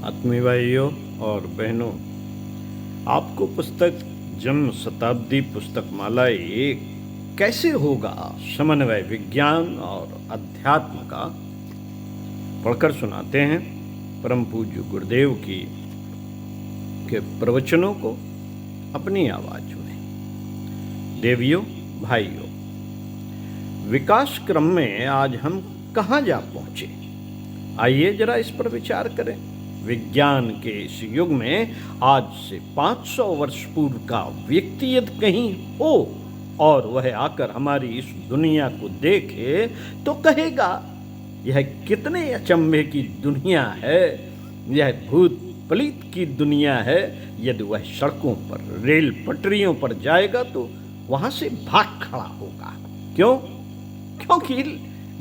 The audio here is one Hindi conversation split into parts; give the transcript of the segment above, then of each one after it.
आत्मीय भाइयों और बहनों, आपको पुस्तक जन्म शताब्दी पुस्तक माला एक कैसे होगा समन्वय विज्ञान और अध्यात्म का पढ़कर सुनाते हैं परम पूज्य गुरुदेव की के प्रवचनों को अपनी आवाज में। देवियों भाइयों, विकास क्रम में आज हम कहाँ जा पहुंचे, आइए जरा इस पर विचार करें। विज्ञान के इस युग में आज से 500 वर्ष पूर्व का व्यक्ति यदि कहीं हो और वह आकर हमारी इस दुनिया को देखे तो कहेगा, यह कितने अचंभे की दुनिया है, यह भूत प्रेत की दुनिया है। यदि वह सड़कों पर रेल पटरियों पर जाएगा तो वहां से भाग खड़ा होगा। क्यों? क्योंकि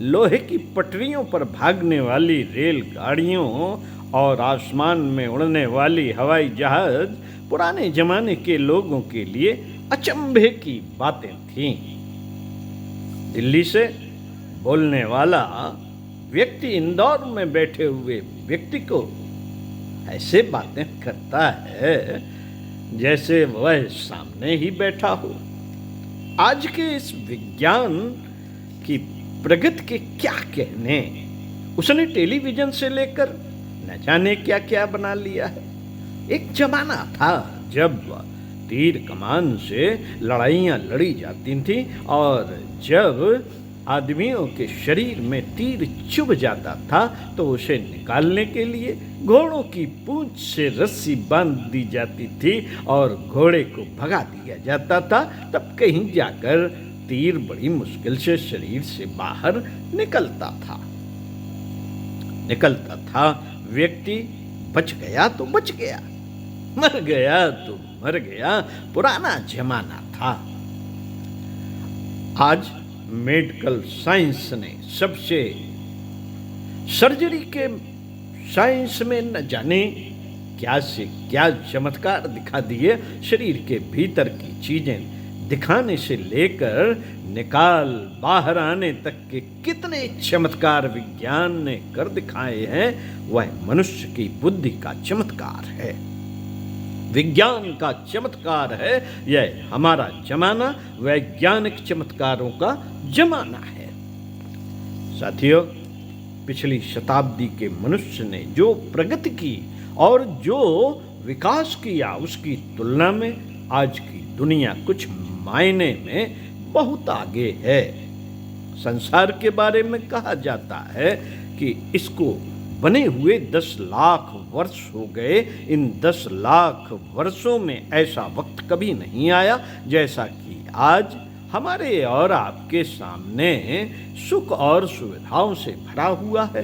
लोहे की पटरियों पर भागने वाली रेलगाड़ियों और आसमान में उड़ने वाली हवाई जहाज पुराने जमाने के लोगों के लिए अचंभे की बातें थीं। दिल्ली से बोलने वाला व्यक्ति इंदौर में बैठे हुए व्यक्ति को ऐसे बातें करता है जैसे वह सामने ही बैठा हो। आज के इस विज्ञान की प्रगति के क्या कहने, उसने टेलीविजन से लेकर न जाने क्या क्या बना लिया है। एक जमाना था जब तीर कमान से लड़ाइयाँ लड़ी जाती थी और जब आदमियों के शरीर में तीर चुभ जाता था तो उसे निकालने के लिए घोड़ों की पूंछ से रस्सी बांध दी जाती थी और घोड़े को भगा दिया जाता था। तब कहीं जाकर तीर बड़ी मुश्किल से शरीर से बाहर निकलता था। व्यक्ति बच गया तो बच गया, मर गया तो मर गया। पुराना जमाना था। आज मेडिकल साइंस ने सबसे सर्जरी के साइंस में न जाने क्या से क्या चमत्कार दिखा दिए। शरीर के भीतर की चीजें दिखाने से लेकर निकाल बाहर आने तक के कितने चमत्कार विज्ञान ने कर दिखाए हैं। वह मनुष्य की बुद्धि का चमत्कार है, विज्ञान का चमत्कार है। यह हमारा जमाना वैज्ञानिक चमत्कारों का जमाना है। साथियों, पिछली शताब्दी के मनुष्य ने जो प्रगति की और जो विकास किया उसकी तुलना में आज की दुनिया कुछ मायने में बहुत आगे है। संसार के बारे में कहा जाता है कि इसको बने हुए 10 लाख वर्ष हो गए। इन 10 लाख वर्षों में ऐसा वक्त कभी नहीं आया जैसा कि आज हमारे और आपके सामने सुख और सुविधाओं से भरा हुआ है।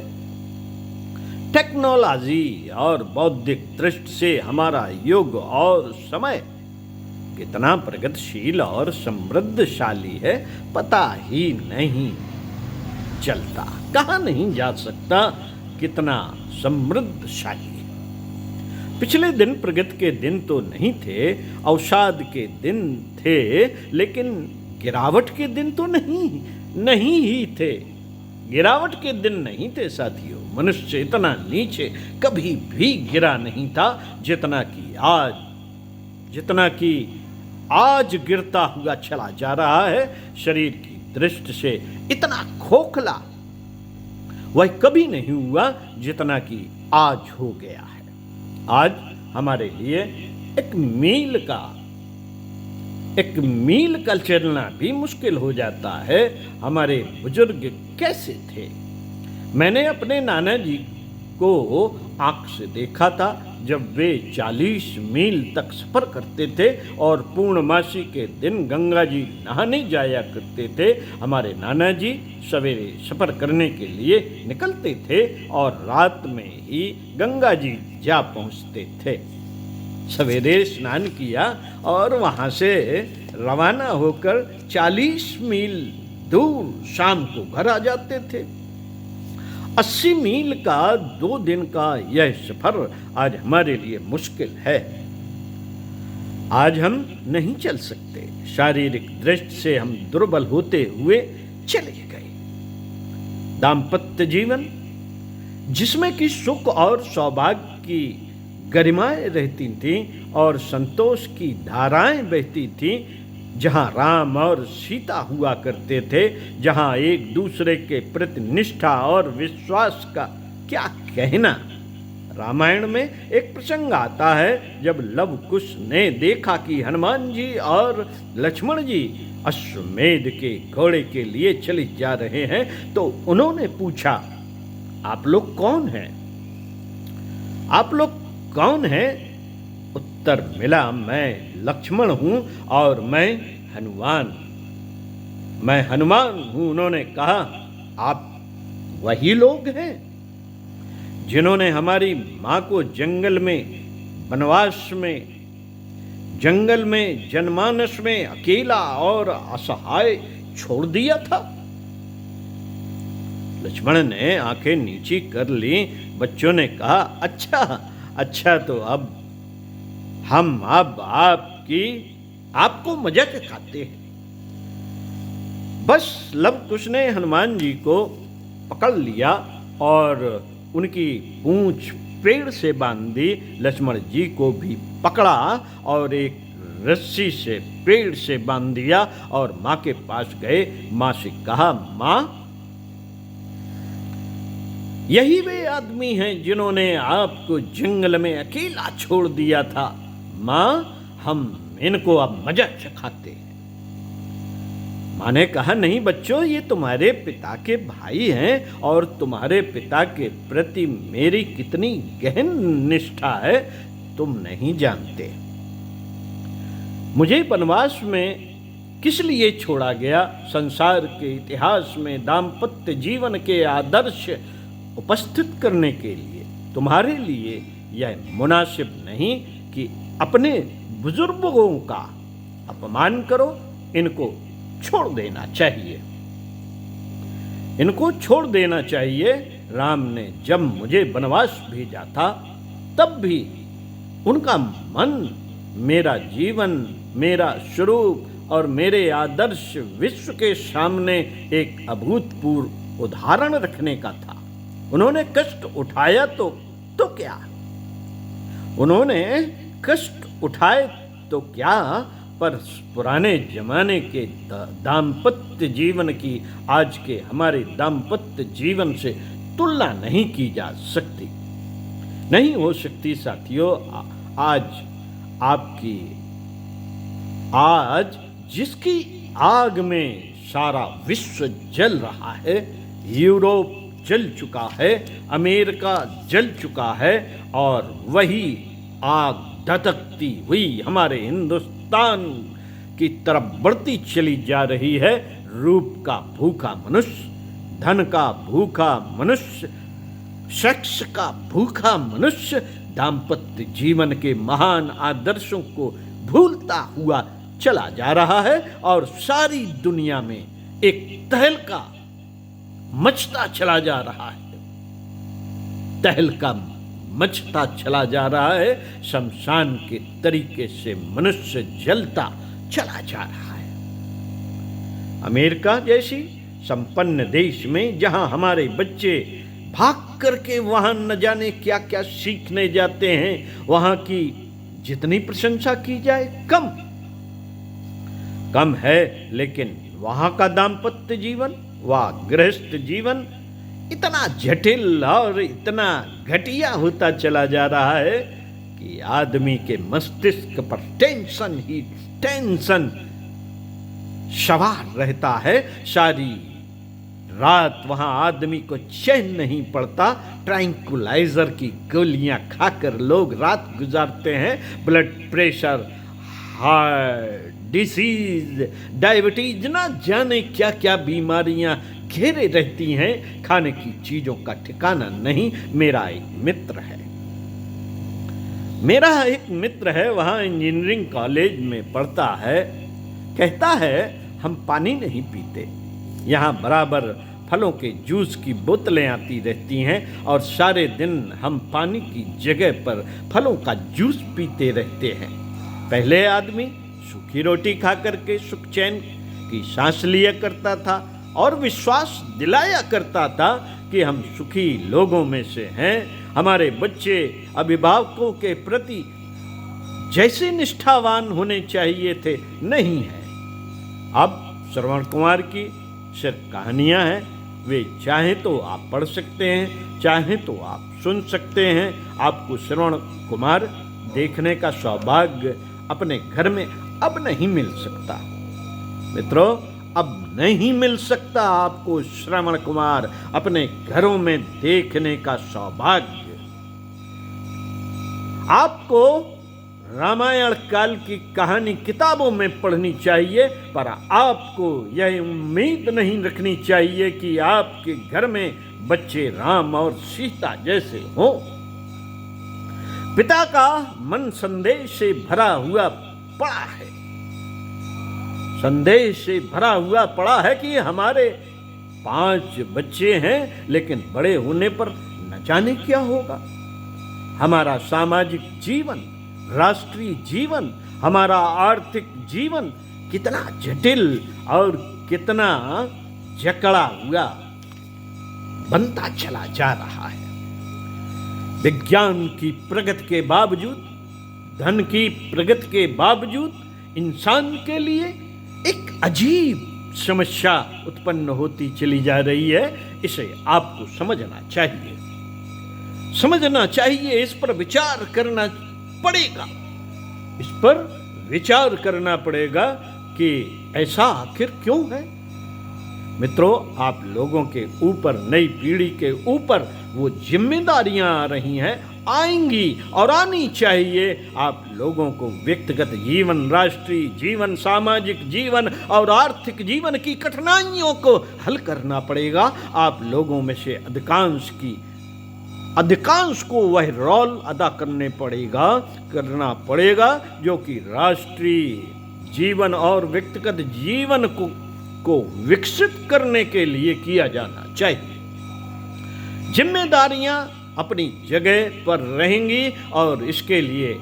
टेक्नोलॉजी और बौद्धिक दृष्टि से हमारा युग और समय कितना प्रगतिशील और समृद्धशाली है पता ही नहीं चलता। कहाँ नहीं जा सकता, कितना समृद्धशाली है। पिछले दिन प्रगति के दिन तो नहीं थे, अवसाद के दिन थे, लेकिन गिरावट के दिन तो नहीं ही थे। गिरावट के दिन नहीं थे साथियों। मनुष्य इतना नीचे कभी भी गिरा नहीं था जितना कि आज गिरता हुआ चला जा रहा है। शरीर की दृष्टि से इतना खोखला वह कभी नहीं हुआ जितना कि आज हो गया है। आज हमारे लिए एक मील का चलना भी मुश्किल हो जाता है। हमारे बुजुर्ग कैसे थे? मैंने अपने नाना जी को आंख से देखा था जब वे 40 मील तक सफर करते थे और पूर्णमासी के दिन गंगा जी नहाने जाया करते थे। हमारे नाना जी सवेरे सफर करने के लिए निकलते थे और रात में ही गंगा जी जा पहुंचते थे। सवेरे स्नान किया और वहां से रवाना होकर 40 मील दूर शाम को घर आ जाते थे। 80 मील का 2 दिन का यह सफर आज हमारे लिए मुश्किल है। आज हम नहीं चल सकते। शारीरिक दृष्टि से हम दुर्बल होते हुए चले गए। दाम्पत्य जीवन जिसमें कि सुख और सौभाग्य की गरिमाएं रहती थीं और संतोष की धाराएं बहती थीं, जहां राम और सीता हुआ करते थे, जहां एक दूसरे के प्रति निष्ठा और विश्वास का क्या कहना। रामायण में एक प्रसंग आता है जब लव कुश ने देखा कि हनुमान जी और लक्ष्मण जी अश्वमेध के घोड़े के लिए चले जा रहे हैं, तो उन्होंने पूछा, आप लोग कौन हैं? आप लोग कौन हैं? उत्तर मिला, मैं लक्ष्मण हूं और मैं हनुमान हूं। उन्होंने कहा, आप वही लोग हैं जिन्होंने हमारी मां को जंगल में जनमानस में अकेला और असहाय छोड़ दिया था। लक्ष्मण ने आंखें नीची कर ली। बच्चों ने कहा, अच्छा तो अब हम आपको मजाक खाते हैं। बस लव कुश ने हनुमान जी को पकड़ लिया और उनकी पूंछ पेड़ से बांध दी। लक्ष्मण जी को भी पकड़ा और एक रस्सी से पेड़ से बांध दिया और माँ के पास गए। माँ से कहा, माँ, यही वे आदमी हैं जिन्होंने आपको जंगल में अकेला छोड़ दिया था। माँ, हम इनको अब मजा चखाते हैं। माँ ने कहा, नहीं बच्चों, ये तुम्हारे पिता के भाई हैं और तुम्हारे पिता के प्रति मेरी कितनी गहन निष्ठा है तुम नहीं जानते। मुझे वनवास में किस लिए छोड़ा गया? संसार के इतिहास में दाम्पत्य जीवन के आदर्श उपस्थित करने के लिए। तुम्हारे लिए यह मुनासिब नहीं कि अपने बुजुर्गों का अपमान करो। इनको छोड़ देना चाहिए। राम ने जब मुझे वनवास भेजा था, तब भी उनका मन मेरा जीवन, मेरा स्वरूप और मेरे आदर्श विश्व के सामने एक अभूतपूर्व उदाहरण रखने का था। उन्होंने कष्ट उठाया तो क्या? उन्होंने कष्ट उठाए तो क्या, पर पुराने जमाने के दाम्पत्य जीवन की आज के हमारे दाम्पत्य जीवन से तुलना नहीं की जा सकती, नहीं हो सकती साथियों। आज जिसकी आग में सारा विश्व जल रहा है, यूरोप जल चुका है, अमेरिका जल चुका है, और वही आग धधकती हुई हमारे हिंदुस्तान की तरफ बढ़ती चली जा रही है। रूप का भूखा मनुष्य, धन का भूखा मनुष्य, सेक्स का भूखा मनुष्य दाम्पत्य जीवन के महान आदर्शों को भूलता हुआ चला जा रहा है और सारी दुनिया में एक तहलका मचता चला जा रहा है। शमशान के तरीके से मनुष्य जलता चला जा रहा है। अमेरिका जैसी संपन्न देश में जहां हमारे बच्चे भाग करके वहां न जाने क्या क्या सीखने जाते हैं, वहां की जितनी प्रशंसा की जाए कम है। लेकिन वहां का दाम्पत्य जीवन, वह गृहस्थ जीवन इतना जटिल और इतना घटिया होता चला जा रहा है कि आदमी के मस्तिष्क पर टेंशन सवार रहता है। सारी रात वहां आदमी को चैन नहीं पड़ता। ट्रैंक्विलाइजर की गोलियां खाकर लोग रात गुजारते हैं। Blood pressure, heart disease, diabetes, ना जाने क्या क्या बीमारियां घेरे रहती हैं। खाने की चीजों का ठिकाना नहीं। मेरा एक मित्र है, वहां इंजीनियरिंग कॉलेज में पढ़ता है। कहता है, हम पानी नहीं पीते। यहाँ बराबर फलों के जूस की बोतलें आती रहती हैं और सारे दिन हम पानी की जगह पर फलों का जूस पीते रहते हैं। पहले आदमी सूखी रोटी खा करके सुख चैन की सांस लिया करता था और विश्वास दिलाया करता था कि हम सुखी लोगों में से हैं। हमारे बच्चे अभिभावकों के प्रति जैसे निष्ठावान होने चाहिए थे, नहीं है। अब श्रवण कुमार की सिर्फ कहानियां हैं, वे चाहें तो आप पढ़ सकते हैं, चाहें तो आप सुन सकते हैं। आपको श्रवण कुमार देखने का सौभाग्य अपने घर में अब नहीं मिल सकता मित्रों, अब नहीं मिल सकता आपको श्रवण कुमार अपने घरों में देखने का सौभाग्य। आपको रामायण काल की कहानी किताबों में पढ़नी चाहिए, पर आपको यह उम्मीद नहीं रखनी चाहिए कि आपके घर में बच्चे राम और सीता जैसे हों। पिता का मन संदेश से भरा हुआ पड़ा है, संदेश से भरा हुआ पड़ा है कि हमारे 5 बच्चे हैं, लेकिन बड़े होने पर न जाने क्या होगा। हमारा सामाजिक जीवन, राष्ट्रीय जीवन, हमारा आर्थिक जीवन कितना जटिल और कितना जकड़ा हुआ बनता चला जा रहा है। विज्ञान की प्रगति के बावजूद, धन की प्रगति के बावजूद इंसान के लिए एक अजीब समस्या उत्पन्न होती चली जा रही है। इसे आपको समझना चाहिए, समझना चाहिए, इस पर विचार करना पड़ेगा, इस पर विचार करना पड़ेगा कि ऐसा आखिर क्यों है। मित्रों, आप लोगों के ऊपर, नई पीढ़ी के ऊपर वो जिम्मेदारियां आ रही हैं, आएंगी और आनी चाहिए। आप लोगों को व्यक्तिगत जीवन, राष्ट्रीय जीवन, सामाजिक जीवन और आर्थिक जीवन की कठिनाइयों को हल करना पड़ेगा। आप लोगों में से अधिकांश को वह रोल अदा करना पड़ेगा जो कि राष्ट्रीय जीवन और व्यक्तिगत जीवन को विकसित करने के लिए किया जाना चाहिए। जिम्मेदारियां अपनी जगह पर रहेंगी और इसके लिए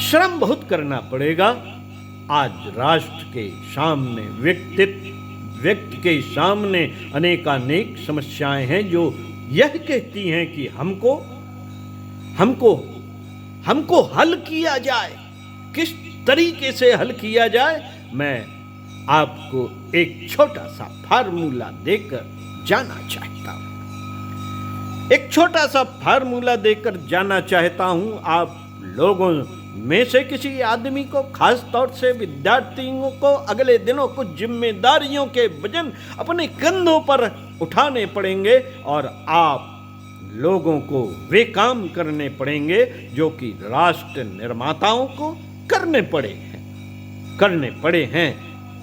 श्रम बहुत करना पड़ेगा। आज राष्ट्र के सामने, व्यक्ति के सामने अनेकानेक समस्याएं हैं जो यह कहती हैं कि हमको हल किया जाए। किस तरीके से हल किया जाए, मैं आपको एक छोटा सा फार्मूला देकर जाना चाहता हूं। एक छोटा सा फार्मूला देकर जाना चाहता हूं। आप लोगों में से किसी आदमी को, खास तौर से विद्यार्थियों को, अगले दिनों कुछ जिम्मेदारियों के वजन अपने कंधों पर उठाने पड़ेंगे और आप लोगों को वे काम करने पड़ेंगे जो कि राष्ट्र निर्माताओं को करने पड़े हैं।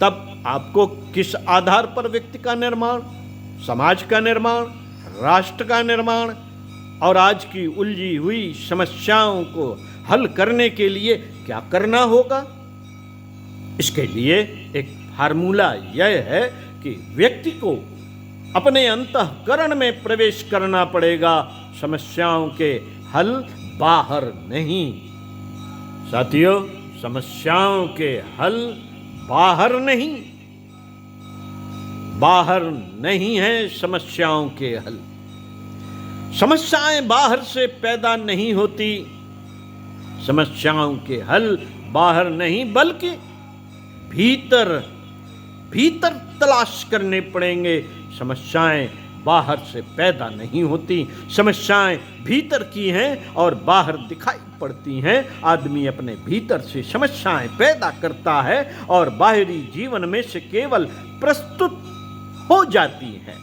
तब आपको किस आधार पर व्यक्ति का निर्माण, समाज का निर्माण, राष्ट्र का निर्माण और आज की उलझी हुई समस्याओं को हल करने के लिए क्या करना होगा, इसके लिए एक फार्मूला यह है कि व्यक्ति को अपने अंतःकरण में प्रवेश करना पड़ेगा, समस्याओं के हल बाहर नहीं। साथियों, समस्याओं के हल बाहर नहीं है समस्याओं के हल। समस्याएं बाहर से पैदा नहीं होती, समस्याओं के हल बाहर नहीं बल्कि भीतर तलाश करने पड़ेंगे। समस्याएं बाहर से पैदा नहीं होती, समस्याएं भीतर की हैं और बाहर दिखाई पड़ती हैं। आदमी अपने भीतर से समस्याएं पैदा करता है और बाहरी जीवन में से केवल प्रस्तुत हो जाती हैं।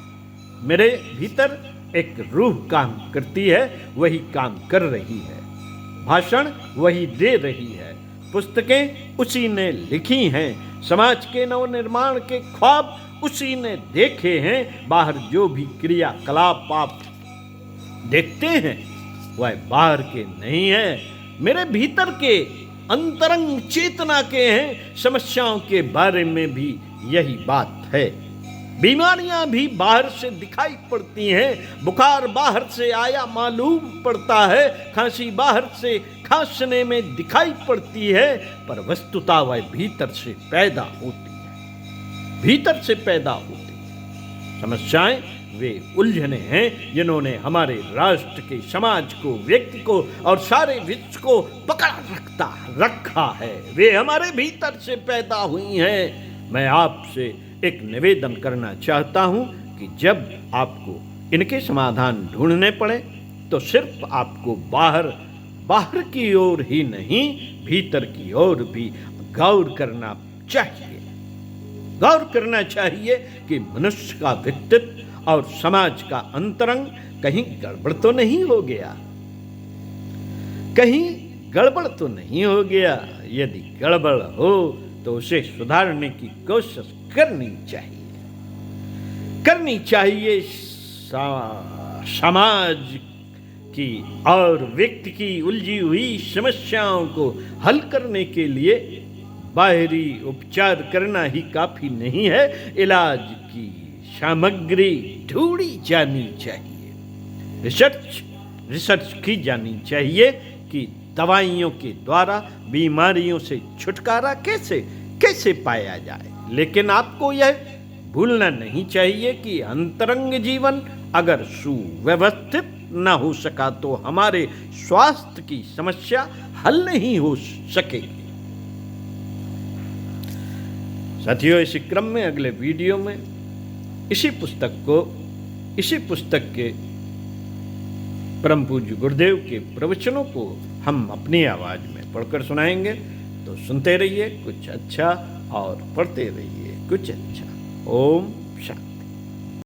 मेरे भीतर एक रूह काम करती है, वही काम कर रही है, भाषण वही दे रही है, पुस्तकें उसी ने लिखी हैं, समाज के नवनिर्माण के ख्वाब उसी ने देखे हैं। बाहर जो भी क्रियाकलाप आप देखते हैं वह बाहर के नहीं है, मेरे भीतर के अंतरंग चेतना के हैं। समस्याओं के बारे में भी यही बात है। बीमारियां भी बाहर से दिखाई पड़ती हैं, बुखार बाहर से आया मालूम पड़ता है, खांसी बाहर से खांसने में दिखाई पड़ती है, पर वस्तुतः वह भीतर से पैदा होती है, भीतर से पैदा होती है। समस्याएं वे उलझने हैं जिन्होंने हमारे राष्ट्र के, समाज को, व्यक्ति को और सारे विश्व को पकड़ रखा है। वे हमारे भीतर से पैदा हुई हैं। मैं आपसे एक निवेदन करना चाहता हूं कि जब आपको इनके समाधान ढूंढने पड़े तो सिर्फ आपको बाहर की ओर ही नहीं, भीतर की ओर भी गौर करना चाहिए। गौर करना चाहिए कि मनुष्य का व्यक्तित्व और समाज का अंतरंग कहीं गड़बड़ तो नहीं हो गया, कहीं गड़बड़ तो नहीं हो गया। यदि गड़बड़ हो तो उसे सुधारने की कोशिश करनी चाहिए समाज की और व्यक्ति की उलझी हुई समस्याओं को हल करने के लिए बाहरी उपचार करना ही काफी नहीं है, इलाज की सामग्री ढूंढी जानी चाहिए। रिसर्च की जानी चाहिए कि दवाइयों के द्वारा बीमारियों से छुटकारा कैसे पाया जाए। लेकिन आपको यह भूलना नहीं चाहिए कि अंतरंग जीवन अगर सुव्यवस्थित न हो सका तो हमारे स्वास्थ्य की समस्या हल नहीं हो सकेगी। साथियों, इसी क्रम में अगले वीडियो में इसी पुस्तक के परम पूज्य गुरुदेव के प्रवचनों को हम अपनी आवाज में पढ़कर सुनाएंगे। तो सुनते रहिए कुछ अच्छा और पढ़ते रहिए कुछ अच्छा। ओम शांति।